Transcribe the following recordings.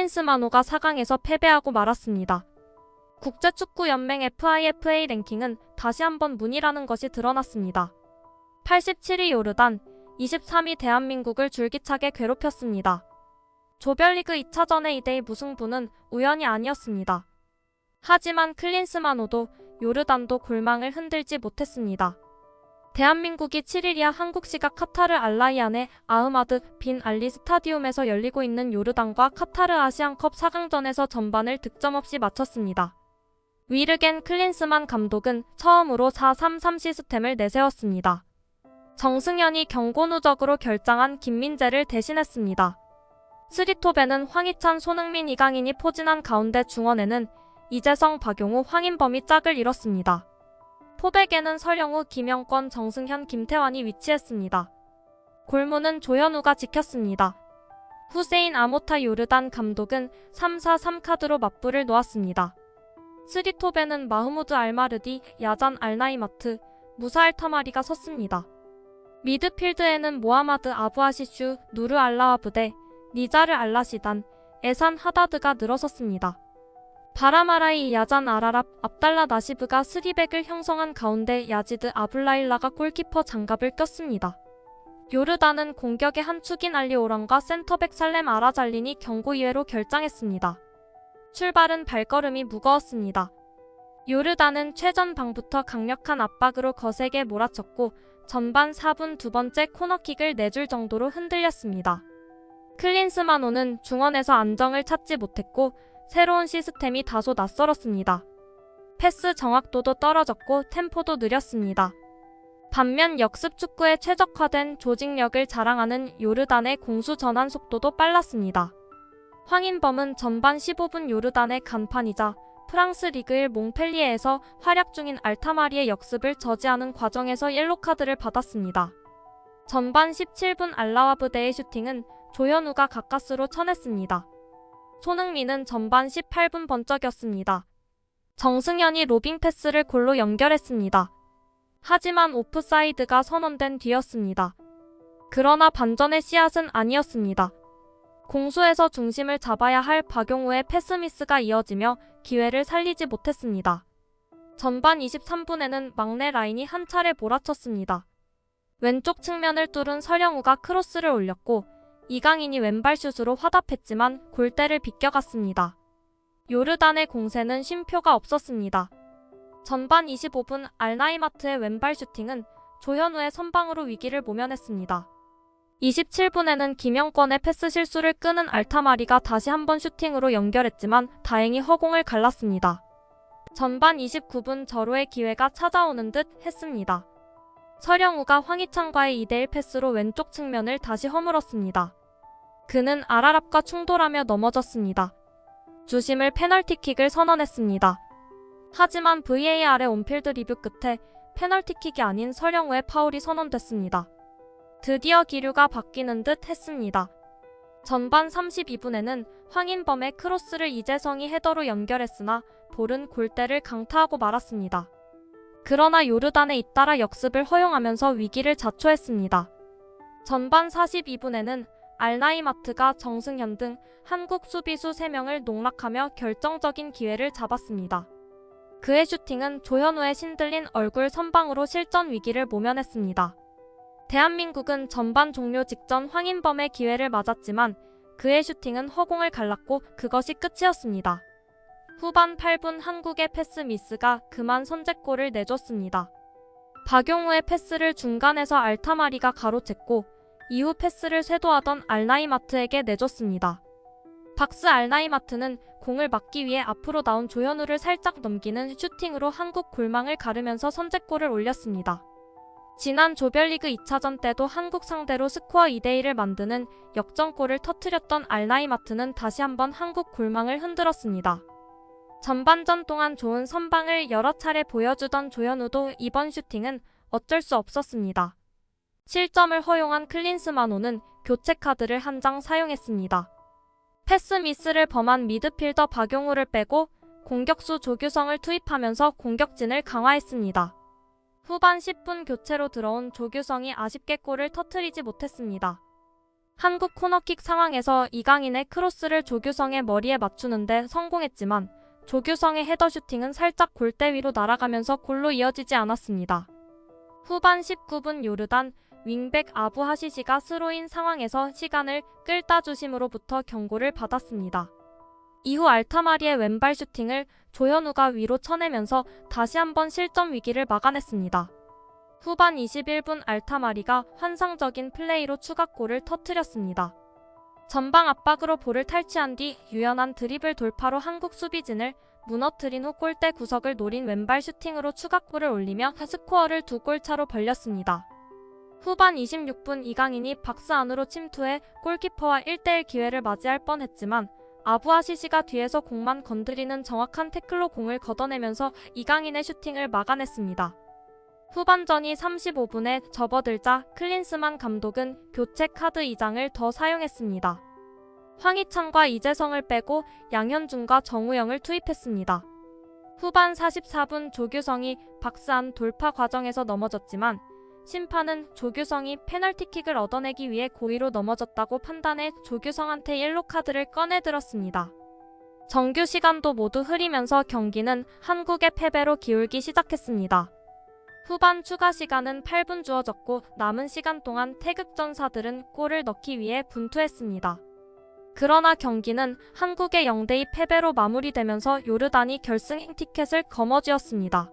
클린스만호가 4강에서 패배하고 말았습니다. 국제축구연맹 FIFA 랭킹은 다시 한번 문이라는 것이 드러났습니다. 87위 요르단, 23위 대한민국을 줄기차게 괴롭혔습니다. 조별리그 2차전의 2대2 무승부는 우연이 아니었습니다. 하지만 클린스만호도 요르단도 골망을 흔들지 못했습니다. 대한민국이 7일 이하 한국 시각 카타르 알라이안의 아흐마드 빈 알리 스타디움에서 열리고 있는 요르단과 카타르 아시안컵 4강전에서 전반을 득점 없이 마쳤습니다. 위르겐 클린스만 감독은 처음으로 4-3-3 시스템을 내세웠습니다. 정승현이 경고 누적으로 결장한 김민재를 대신했습니다. 스리톱에는 황희찬, 손흥민, 이강인이 포진한 가운데 중원에는 이재성, 박용우, 황인범이 짝을 이뤘습니다. 포백에는 설영우, 김영권, 정승현, 김태환이 위치했습니다. 골문은 조현우가 지켰습니다. 후세인 아모타 요르단 감독은 3-4-3 카드로 맞불을 놓았습니다. 스리톱에는 마흐무드 알마르디, 야잔 알나이마트, 무사 알타마리가 섰습니다. 미드필드에는 모하마드 아부아시슈, 누르 알라아브데, 니자르 알라시단, 에산 하다드가 늘어섰습니다. 바라마라이, 야잔 아라랍, 압달라 나시브가 3백을 형성한 가운데 야지드 아블라일라가 골키퍼 장갑을 꼈습니다. 요르단은 공격의 한 축인 알리오랑과 센터백 살렘 아라잘린이 경고 이외로 결장했습니다. 출발은 발걸음이 무거웠습니다. 요르단은 최전방부터 강력한 압박으로 거세게 몰아쳤고 전반 4분 두 번째 코너킥을 내줄 정도로 흔들렸습니다. 클린스만호는 중원에서 안정을 찾지 못했고 새로운 시스템이 다소 낯설었습니다. 패스 정확도도 떨어졌고 템포도 느렸습니다. 반면 역습 축구에 최적화된 조직력을 자랑하는 요르단의 공수 전환 속도도 빨랐습니다. 황인범은 전반 15분 요르단의 간판이자 프랑스 리그 1 몽펠리에에서 활약 중인 알타마리의 역습을 저지하는 과정에서 옐로카드를 받았습니다. 전반 17분 알라와브데의 슈팅은 조현우가 가까스로 쳐냈습니다. 손흥민은 전반 18분 번쩍였습니다. 정승현이 로빙 패스를 골로 연결했습니다. 하지만 오프사이드가 선언된 뒤였습니다. 그러나 반전의 씨앗은 아니었습니다. 공수에서 중심을 잡아야 할 박용우의 패스미스가 이어지며 기회를 살리지 못했습니다. 전반 23분에는 막내 라인이 한 차례 몰아쳤습니다. 왼쪽 측면을 뚫은 설영우가 크로스를 올렸고 이강인이 왼발슛으로 화답했지만 골대를 비껴갔습니다. 요르단의 공세는 쉼표가 없었습니다. 전반 25분 알나이마트의 왼발 슈팅은 조현우의 선방으로 위기를 모면했습니다. 27분에는 김영권의 패스 실수를 끄는 알타마리가 다시 한번 슈팅으로 연결했지만 다행히 허공을 갈랐습니다. 전반 29분 절호의 기회가 찾아오는 듯 했습니다. 설영우가 황희찬과의 2대1 패스로 왼쪽 측면을 다시 허물었습니다. 그는 아라랍과 충돌하며 넘어졌습니다. 주심을 페널티킥을 선언했습니다. 하지만 VAR의 온필드 리뷰 끝에 페널티킥이 아닌 설영우의 파울이 선언됐습니다. 드디어 기류가 바뀌는 듯 했습니다. 전반 32분에는 황인범의 크로스를 이재성이 헤더로 연결했으나 볼은 골대를 강타하고 말았습니다. 그러나 요르단에 잇따라 역습을 허용하면서 위기를 자초했습니다. 전반 42분에는 알나이마트가 정승현 등 한국 수비수 3명을 농락하며 결정적인 기회를 잡았습니다. 그의 슈팅은 조현우의 신들린 얼굴 선방으로 실전 위기를 모면했습니다. 대한민국은 전반 종료 직전 황인범의 기회를 맞았지만 그의 슈팅은 허공을 갈랐고 그것이 끝이었습니다. 후반 8분 한국의 패스 미스가 그만 선제골을 내줬습니다. 박용우의 패스를 중간에서 알타마리가 가로챘고 이후 패스를 쇄도하던 알나이마트에게 내줬습니다. 박스 알나이마트는 공을 막기 위해 앞으로 나온 조현우를 살짝 넘기는 슈팅으로 한국 골망을 가르면서 선제골을 올렸습니다. 지난 조별리그 2차전 때도 한국 상대로 스코어 2대1을 만드는 역전골을 터뜨렸던 알나이마트는 다시 한번 한국 골망을 흔들었습니다. 전반전 동안 좋은 선방을 여러 차례 보여주던 조현우도 이번 슈팅은 어쩔 수 없었습니다. 실점을 허용한 클린스만호는 교체 카드를 한 장 사용했습니다. 패스 미스를 범한 미드필더 박용우를 빼고 공격수 조규성을 투입하면서 공격진을 강화했습니다. 후반 10분 교체로 들어온 조규성이 아쉽게 골을 터뜨리지 못했습니다. 한국 코너킥 상황에서 이강인의 크로스를 조규성의 머리에 맞추는데 성공했지만 조규성의 헤더 슈팅은 살짝 골대 위로 날아가면서 골로 이어지지 않았습니다. 후반 19분 요르단 윙백 아부 하시시가 스로인 상황에서 시간을 끌다 주심으로부터 경고를 받았습니다. 이후 알타마리의 왼발 슈팅을 조현우가 위로 쳐내면서 다시 한번 실점 위기를 막아냈습니다. 후반 21분 알타마리가 환상적인 플레이로 추가골을 터뜨렸습니다. 전방 압박으로 볼을 탈취한 뒤 유연한 드리블 돌파로 한국 수비진을 무너뜨린 후 골대 구석을 노린 왼발 슈팅으로 추가골을 올리며 스코어를 2골 차로 벌렸습니다. 후반 26분 이강인이 박스 안으로 침투해 골키퍼와 1대1 기회를 맞이할 뻔했지만 아부아시시가 뒤에서 공만 건드리는 정확한 태클로 공을 걷어내면서 이강인의 슈팅을 막아냈습니다. 후반전이 35분에 접어들자 클린스만 감독은 교체 카드 2장을 더 사용했습니다. 황희찬과 이재성을 빼고 양현준과 정우영을 투입했습니다. 후반 44분 조규성이 박스 안 돌파 과정에서 넘어졌지만 심판은 조규성이 페널티킥을 얻어내기 위해 고의로 넘어졌다고 판단해 조규성한테 옐로 카드를 꺼내들었습니다. 정규 시간도 모두 흐리면서 경기는 한국의 패배로 기울기 시작했습니다. 후반 추가 시간은 8분 주어졌고 남은 시간 동안 태극전사들은 골을 넣기 위해 분투했습니다. 그러나 경기는 한국의 0대2 패배로 마무리되면서 요르단이 결승행 티켓을 거머쥐었습니다.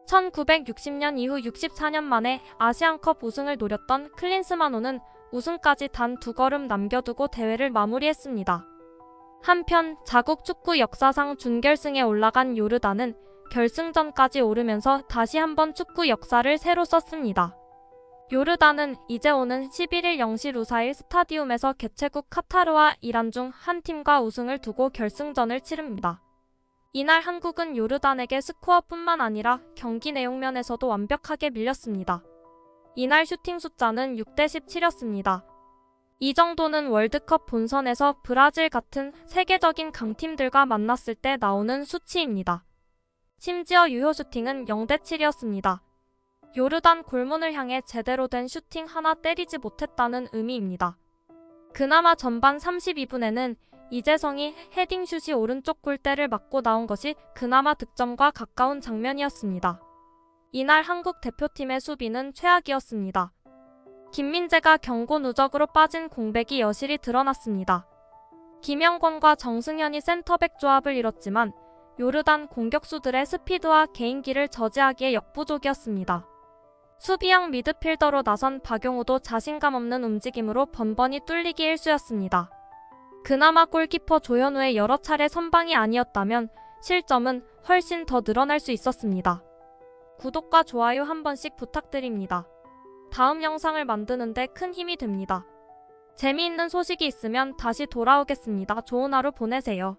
1960년 이후 64년 만에 아시안컵 우승을 노렸던 클린스만호는 우승까지 단 2걸음 남겨두고 대회를 마무리했습니다. 한편 자국 축구 역사상 준결승에 올라간 요르단은 결승전까지 오르면서 다시 한번 축구 역사를 새로 썼습니다. 요르단은 이제 오는 11일 0시 루사일 스타디움에서 개최국 카타르와 이란 중 한 팀과 우승을 두고 결승전을 치릅니다. 이날 한국은 요르단에게 스코어뿐만 아니라 경기 내용 면에서도 완벽하게 밀렸습니다. 이날 슈팅 숫자는 6대 17였습니다. 이 정도는 월드컵 본선에서 브라질 같은 세계적인 강팀들과 만났을 때 나오는 수치입니다. 심지어 유효 슈팅은 0대 7이었습니다. 요르단 골문을 향해 제대로 된 슈팅 하나 때리지 못했다는 의미입니다. 그나마 전반 32분에는 이재성이 헤딩슛이 오른쪽 골대를 맞고 나온 것이 그나마 득점과 가까운 장면이었습니다. 이날 한국 대표팀의 수비는 최악이었습니다. 김민재가 경고 누적으로 빠진 공백이 여실히 드러났습니다. 김영권과 정승현이 센터백 조합을 이뤘지만 요르단 공격수들의 스피드와 개인기를 저지하기에 역부족이었습니다. 수비형 미드필더로 나선 박용우도 자신감 없는 움직임으로 번번이 뚫리기 일쑤였습니다. 그나마 골키퍼 조현우의 여러 차례 선방이 아니었다면 실점은 훨씬 더 늘어날 수 있었습니다. 구독과 좋아요 한 번씩 부탁드립니다. 다음 영상을 만드는데 큰 힘이 됩니다. 재미있는 소식이 있으면 다시 돌아오겠습니다. 좋은 하루 보내세요.